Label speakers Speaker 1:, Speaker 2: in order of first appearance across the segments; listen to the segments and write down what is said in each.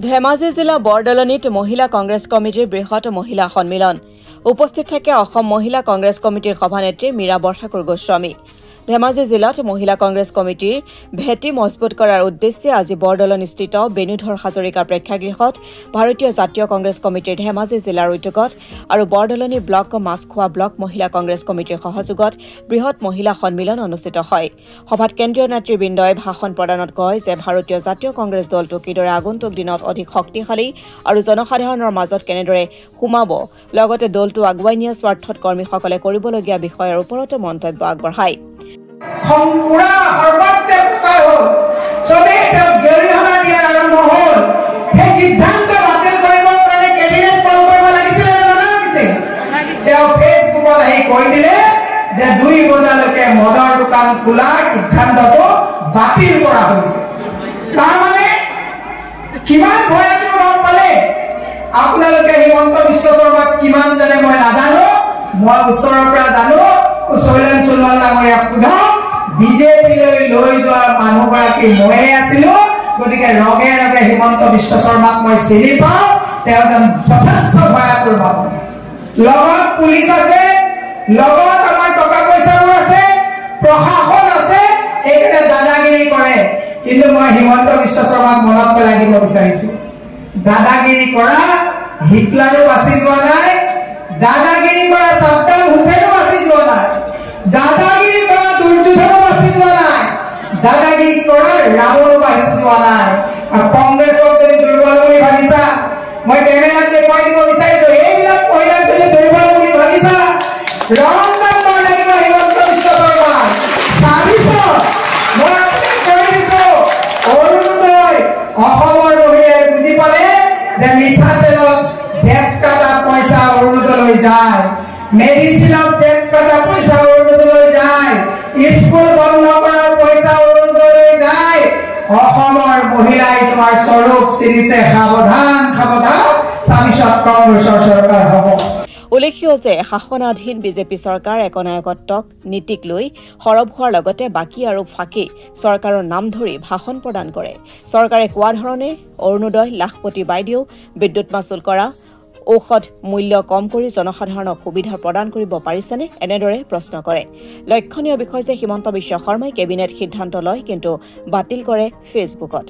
Speaker 1: ধেমাজি জিলা বৰদলনিত মহিলা কংগ্ৰেছ কমিটিৰ বৃহৎ মহিলা সন্মিলন উপস্থিত থাকে অসম মহিলা কংগ্ৰেছ কমিটিৰ সভানেত্ৰী মীৰা বৰঠাকুৰ গোস্বামী। ধেমাজি জিলাত মহিলা কংগ্ৰেছ কমিটিৰ ভেটি মজবুত কৰাৰ উদ্দেশ্যে আজি বৰদলনিস্থিত বেণুধৰ হাজৰিকা প্ৰেক্ষাগৃহত ভাৰতীয় জাতীয় কংগ্ৰেছ কমিটিৰ ধেমাজি জিলাৰ উদ্যোগত আৰু বৰদলনি ব্লক মাছখোৱা ব্লক মহিলা কংগ্ৰেছ কমিটিৰ সহযোগত বৃহৎ মহিলা সন্মিলন অনুষ্ঠিত হয়। সভাত কেন্দ্ৰীয় নেতৃবৃন্দই ভাষণ প্ৰদানত কয় যে ভাৰতীয় জাতীয় কংগ্ৰেছ দলটো কিদৰে আগন্তুক দিনত অধিক শক্তিশালী আৰু জনসাধাৰণৰ মাজত কেনেদৰে সোমাব, লগতে দলটো আগুৱাই নিয়া স্বাৰ্থত কৰ্মীসকলে কৰিবলগীয়া বিষয়ৰ ওপৰতো মন্তব্য আগবঢ়ায়।
Speaker 2: পুৰা সৰ্বাত্মক প্ৰচাৰ হ'ল, চবেই তেওঁক গৰিহণা দিয়াৰ আৰম্ভ হ'ল। সেই সিদ্ধান্ত বাতিল কৰিবৰ কাৰণে কেবিনেট কল কৰিব লাগিছিলে নে নালাগিছিল? তেওঁ ফেচবুকত আহি কৈ দিলে যে 2 বজালৈকে মদৰ দোকান খোলাৰ সিদ্ধান্তটো বাতিল কৰা হৈছে। তাৰমানে কিমান ভয়াতুৰ গম পালে? আপোনালোকে হিমন্ত বিশ্ব শৰ্মাক কিমান জানে মই নাজানো, মই ওচৰৰ পৰা জানো। শৈলেন সোণোৱাল ডাঙৰীয়াক সোধক, বিজেপিলৈ লৈ যোৱা মানুহগৰাকী ময়ে আছিলো, গতিকে ৰগে ৰগে হিমন্ত বিশ্ব শৰ্মাক মই চিনি পাওঁ। তেওঁ এজন যথেষ্ট ভয়াতুৰ মানুহ, লগত পুলিচ আছে, লগত আমাৰ টকা পইচাবোৰ আছে, প্ৰশাসন আছে, এইকেইটা দাদাগিৰি কৰে। কিন্তু মই হিমন্ত বিশ্ব শৰ্মাক মনত পেলাই দিব বিচাৰিছো, দাদাগিৰি কৰা হিটলাৰো বাচি যোৱা নাই, দাদাগিৰি কৰা ছাদ্দাম হুছেইনো বাচি যোৱা নাই, দাদাগিৰি কৰা দুৰ্যোধনো বাচি যোৱা নাই, দাদাগিৰি কৰা ৰাৱণো বাচি যোৱা নাই। কংগ্ৰেছক যদি দুৰ্বল বুলি ভাবিছা, মই কেমেৰাত দেখুৱাই দিব বিচাৰিছো, এইবিলাক মহিলাক যদি দুৰ্বল বুলি ভাবিছা, ৰং নম্বৰ লাগিব হিমন্ত বিশ্ব শৰ্মা। মই আপোনাক কৈ দিছো, অৰুণোদয় অসমৰ মহিলাই বুজি পালে যে মিঠাতেলত জেপ কাটা পইচা অৰুণোদয়লৈ যায়, মেডিচিনত জেপ কাটা পইচা অৰুণোদয়লৈ যায়, স্কুল বন্ধ কৰাৰ পইচা অৰুণোদয়লৈ যায়। অসমৰ মহিলাই তোমাৰ স্বৰূপ চিনিছে, সাৱধান সাৱধান, চাবিছত কংগ্ৰেছৰ চৰকাৰ হ'ব।
Speaker 1: উল্লেখ্য যে শাসনাধীন বিজেপি চৰকাৰ একনায়কত্বক নীতিক লৈ সৰব হোৱাৰ লগতে বাকী আৰু ফাঁকি চৰকাৰৰ নাম ধৰি ভাষণ প্ৰদান কৰে। চৰকাৰে কোৱা ধৰণে অৰুণোদয়, লাখপতি বাইদেউ, বিদ্যুৎ মাচুল কৰা, ঔষধ মূল্য কম কৰি জনসাধাৰণক সুবিধা প্ৰদান কৰিব পাৰিছেনে, এনেদৰে প্ৰশ্ন কৰে। লক্ষণীয় বিষয় যে হিমন্ত বিশ্ব শৰ্মাই কেবিনেট সিদ্ধান্ত লয় কিন্তু বাতিল কৰে ফেচবুকত।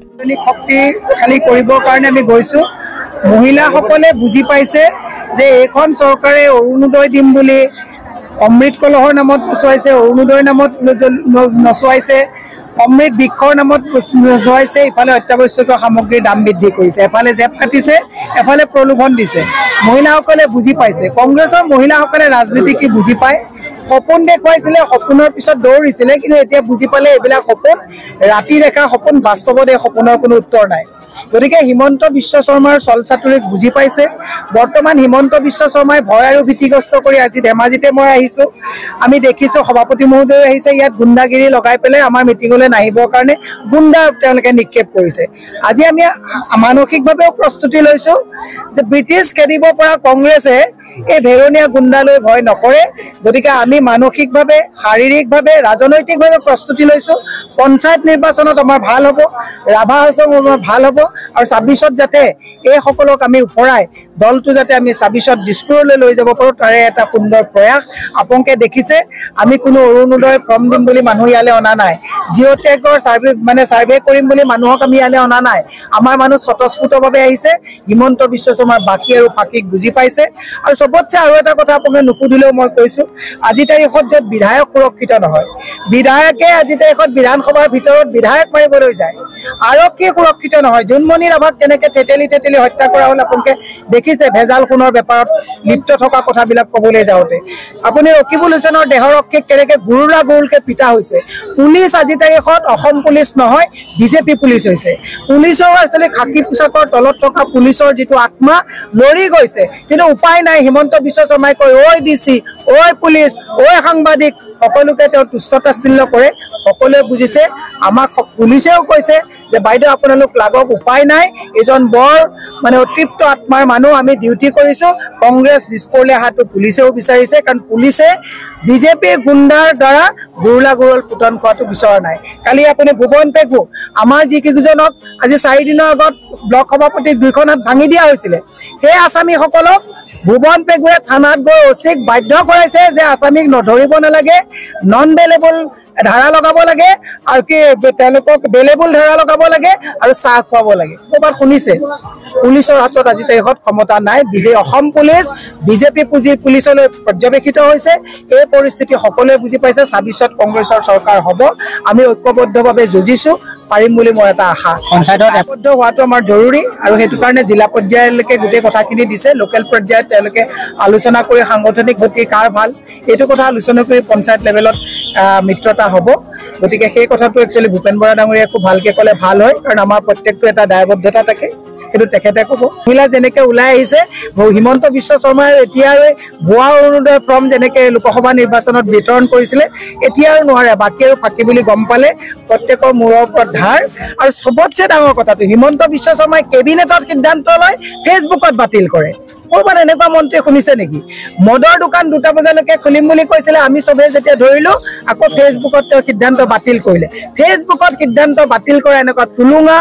Speaker 2: শক্তিশালী কৰিবৰ কাৰণে আমি গৈছো। মহিলাসকলে বুজি পাইছে যে এইখন চৰকাৰে অৰুণোদয় দিম বুলি অমৃত কলহৰ নামত নচুৱাইছে, অৰুণোদয়ৰ নামত নচুৱাইছে, অমৃত বৃক্ষৰ নামত নচুৱাইছে, ইফালে অত্যাৱশ্যকীয় সামগ্ৰীৰ দাম বৃদ্ধি কৰিছে, এফালে জেপ কাটিছে, এফালে প্ৰলোভন দিছে। মহিলাসকলে বুজি পাইছে, কংগ্ৰেছৰ মহিলাসকলে ৰাজনীতি কি বুজি পায়। সপোন দেখুৱাইছিলে, সপোনৰ পিছত দৌৰিছিলে, কিন্তু এতিয়া বুজি পালে এইবিলাক সপোন, ৰাতি দেখা সপোন, বাস্তৱত এই সপোনৰ কোনো উত্তৰ নাই। গতিকে হিমন্ত বিশ্ব শৰ্মাৰ চলচাতুৰিক বুজি পাইছে। বৰ্তমান হিমন্ত বিশ্ব শৰ্মাই ভয় আৰু ভীতিগ্ৰস্ত কৰি আজি ধেমাজিতে মই আহিছো, আমি দেখিছো সভাপতি মহোদয় আহিছে, ইয়াত গুণ্ডাগিৰি লগাই পেলাই আমাৰ মিটিঙলৈ নাহিবৰ কাৰণে গুণ্ডা তেওঁলোকে নিক্ষেপ কৰিছে। আজি আমি মানসিকভাৱেও প্ৰস্তুতি লৈছো যে ব্ৰিটিছ খেদিব পৰা কংগ্ৰেছে এই ভেৰণীয়া গুণ্ডালৈ ভয় নকৰে। গতিকে আমি মানসিকভাৱে, শাৰীৰিকভাৱে, ৰাজনৈতিকভাৱে প্ৰস্তুতি লৈছো। পঞ্চায়ত নিৰ্বাচনত আমাৰ ভাল হ'ব, ৰাভা হাছং আমাৰ ভাল হ'ব, আৰু 26ত যাতে এইসকলক আমি ওপৰাই দলটো যাতে আমি 26ত দিছপুৰলৈ লৈ যাব পাৰোঁ, তাৰে এটা সুন্দৰ প্ৰয়াস। আপোনালোকে দেখিছে আমি কোনো অৰুণোদয় ফৰ্ম দিম বুলি মানুহ ইয়ালৈ অনা নাই, জিঅ' টেগৰ চাৰ্ভে কৰিম বুলি মানুহক আমি ইয়ালৈ অনা নাই। আমাৰ মানুহ স্বতঃস্ফূৰ্তভাৱে আহিছে, হিমন্ত বিশ্ব শৰ্মাৰ বাকী আৰু ফাঁকিক বুজি পাইছে। আৰু চবতছে আৰু এটা কথা আপোনালোকে নুসুধিলেও মই কৈছো, আজি তাৰিখত য'ত বিধায়ক সুৰক্ষিত নহয়, বিধায়কে আজি তাৰিখত বিধানসভাৰ ভিতৰত বিধায়ক মাৰিবলৈ যায়, আৰক্ষী সুৰক্ষিত নহয়। জোনমণি ৰাভাক কেনেকে থেতেলি হত্যা কৰা হ'ল আপোনালোকে দেখিছে, ভেজাল সোণৰ বেপাৰত লিপ্ত থকা কথাবিলাক ক'বলৈ যাওঁতে। আপুনি ৰকিবুল হুছেইনৰ দেহৰক্ষীক কেনেকে গুৰুলকে পিতা হৈছে। পুলিচ আজি তাৰিখত অসম পুলিচ নহয়, বিজেপি পুলিচ হৈছে। পুলিচৰ আচলতে খাকী পোছাকৰ তলত থকা পুলিচৰ যিটো আত্মা লৰি গৈছে, কিন্তু উপায় নাই। হিমন্ত বিশ্ব শৰ্মাই কয় ঐ ডিচি ঐ পুলিচ ঐ সাংবাদিক সকলোকে তেওঁ তুচ্ছতাচ্ছিল্য কৰে সকলোৱে বুজিছে আমাক পুলিচেও কৈছে যে বাইদেউ আপোনালোক লাগক উপায় নাই এজন বৰ মানে অতৃপ্ত আত্মাৰ মানুহ আমি ডিউটি কৰিছো কংগ্ৰেছ দিছপৰলে হাতটো পুলিচেও বিচাৰিছে কাৰণ পুলিচে বিজেপিৰ গুণ্ডাৰ দ্বাৰা গুৰুলা গুৰুল পুতন খোৱাটো বিচৰা নাই কালি আপুনি ভুৱন পেগু আমাৰ যিকেইজনক আজি 4 দিনৰ আগত ব্লক সভাপতি 2খন হাত ভাঙি দিয়া হৈছিলে সেই আসামীসকলক ভুৱন পেগুৱে থানাত গৈ অচিক বাধ্য কৰাইছে যে আসামীক নধৰিব নালাগে নন বেলেবল ধাৰা লগাব লাগে আৰু কি তেওঁলোকক বেলেবল ধাৰা লগাব লাগে আৰু চাহ খুৱাব লাগে ক'ৰবাত শুনিছে পুলিচৰ হাতত আজি তাৰিখত ক্ষমতা নাই অসম পুলিচ বিজেপি পুলিচলৈ পৰ্যবেক্ষিত হৈছে এই পৰিস্থিতি সকলোৱে বুজি পাইছে 26ত কংগ্ৰেছৰ চৰকাৰ হ'ব আমি ঐক্যবদ্ধভাৱে যুঁজিছো পাৰিম বুলি মোৰ এটা আশা পঞ্চায়তত একবদ্ধ হোৱাটো আমাৰ জৰুৰী আৰু সেইটো কাৰণে জিলা পৰ্যায়লৈকে গোটেই কথাখিনি দিছে লোকেল পৰ্যায়ত তেওঁলোকে আলোচনা কৰি সাংগঠনিক গতি কাৰ ভাল এইটো কথা আলোচনা কৰি পঞ্চায়ত লেভেলত মিত্ৰতা হ'ব গতিকে সেই কথাটো একচুৱেলি ভূপেন বৰা ডাঙৰীয়া খুব ভালকে ক'লে ভাল হয় কাৰণ আমাৰ প্ৰত্যেকটো এটা দায়বদ্ধতা থাকে সেইটো তেখেতে ক'ব মহিলা যেনেকে ওলাই আহিছে হিমন্ত বিশ্ব শৰ্মাই এতিয়া ভুৱা অৰুণোদয় ফৰ্ম যেনেকে লোকসভা নিৰ্বাচনত বিতৰণ কৰিছিলে এতিয়া আৰু নোৱাৰে বাকী আৰু ফাঁকি বুলি গম পালে প্ৰত্যেকৰ মূৰৰ ওপৰত ধাৰ আৰু সবতছে ডাঙৰ কথাটো হিমন্ত বিশ্ব শৰ্মাই কেবিনেটত সিদ্ধান্ত লয় ফেচবুকত বাতিল কৰে ক'ৰবাত এনেকুৱা মন্ত্ৰী শুনিছে নেকি মদৰ দোকান 2টা বজালৈকে খুলিম বুলি কৈছিলে আমি সবে যেতিয়া ধৰিলো আকৌ ফেচবুকত তেওঁ সিদ্ধান্ত বাতিল কৰিলে ফেচবুকত সিদ্ধান্ত বাতিল কৰা এনেকুৱা তুলুঙা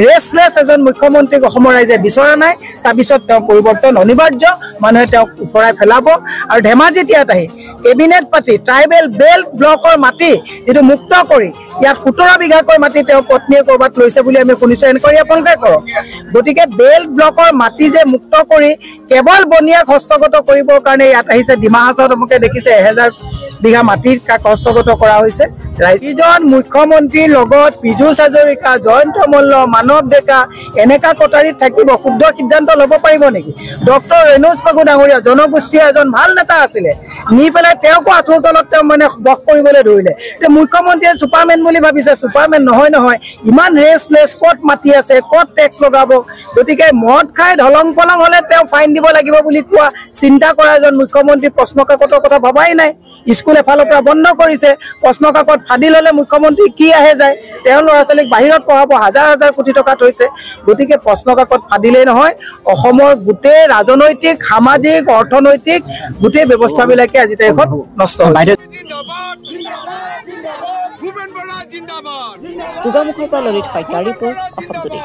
Speaker 2: ৰেছলেছ এজন মুখ্যমন্ত্ৰীক অসমৰ ৰাইজে বিচৰা নাই 26ত তেওঁ পৰিৱৰ্তন অনিবাৰ্য মানুহে তেওঁক উপৰাই পেলাব আৰু ধেমাজিত ইয়াত আহি কেবিনেট পাতি ট্ৰাইবেল বেল্ট ব্লকৰ মাটি যেটো মুক্ত কৰি ইয়াত 17 বিঘাকৈ মাটি তেওঁ পত্নীয়ে ক'ৰবাত লৈছে বুলি আমি শুনিছো এনকোৱাৰী আপোনালোকে কৰক গতিকে বেল্ট ব্লকৰ মাটি যে মুক্ত কৰি কেৱল বনিয়াক হস্তগত কৰিবৰ কাৰণে ইয়াত আহিছে ডিমা হাছাওত আপোনালোকে দেখিছে 1000 বিঘা মাটিৰ হস্তগত কৰা হৈছে ৰাজ্যজন মুখ্যমন্ত্ৰীৰ লগত পীযুষ হাজৰিকা জয়ন্ত মল্ল মানৱ ডেকা এনেকা কটাৰীত থাকিব শুদ্ধ সিদ্ধান্ত ল'ব পাৰিব নেকি ডক্টৰ ৰেণুজ পেগু ডাঙৰীয়া জনগোষ্ঠীৰ এজন ভাল নেতা আছিলে নি পেলাই তেওঁকো আঁঠুৰ তলত তেওঁ মানে বস কৰিবলৈ ধৰিলে তে মুখ্যমন্ত্ৰীয়ে ছুপাৰমেন বুলি ভাবিছে ছুপাৰমেন নহয় ইমান ৰেছলেছ ক'ত মাটি আছে ক'ত টেক্স লগাব গতিকে মদ খাই ঢলং পলং হ'লে তেওঁ ফাইন দিব লাগিব বুলি কোৱা চিন্তা কৰা এজন মুখ্যমন্ত্ৰী প্ৰশ্ন কাকতৰ কথা ভাবাই নাই স্কুল এফালৰ পৰা বন্ধ কৰিছে প্ৰশ্ন কাকত ফাদিল হ'লে মুখ্যমন্ত্ৰী কি আহে যায় তেওঁ ল'ৰা ছোৱালীক বাহিৰত পঢ়াব হাজাৰ হাজাৰ কোটি টকা থৈছে গতিকে প্ৰশ্ন কাকত ফাদিলেই নহয় অসমৰ গোটেই ৰাজনৈতিক সামাজিক অৰ্থনৈতিক গোটেই ব্যৱস্থাবিলাকে আজি তাৰিখত নষ্ট হৈছে
Speaker 1: গোগামুখৰ পৰা ললিত শইকীয়াৰ ৰিপৰ্ট অসম টুডে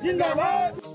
Speaker 3: জিন্দাবাদ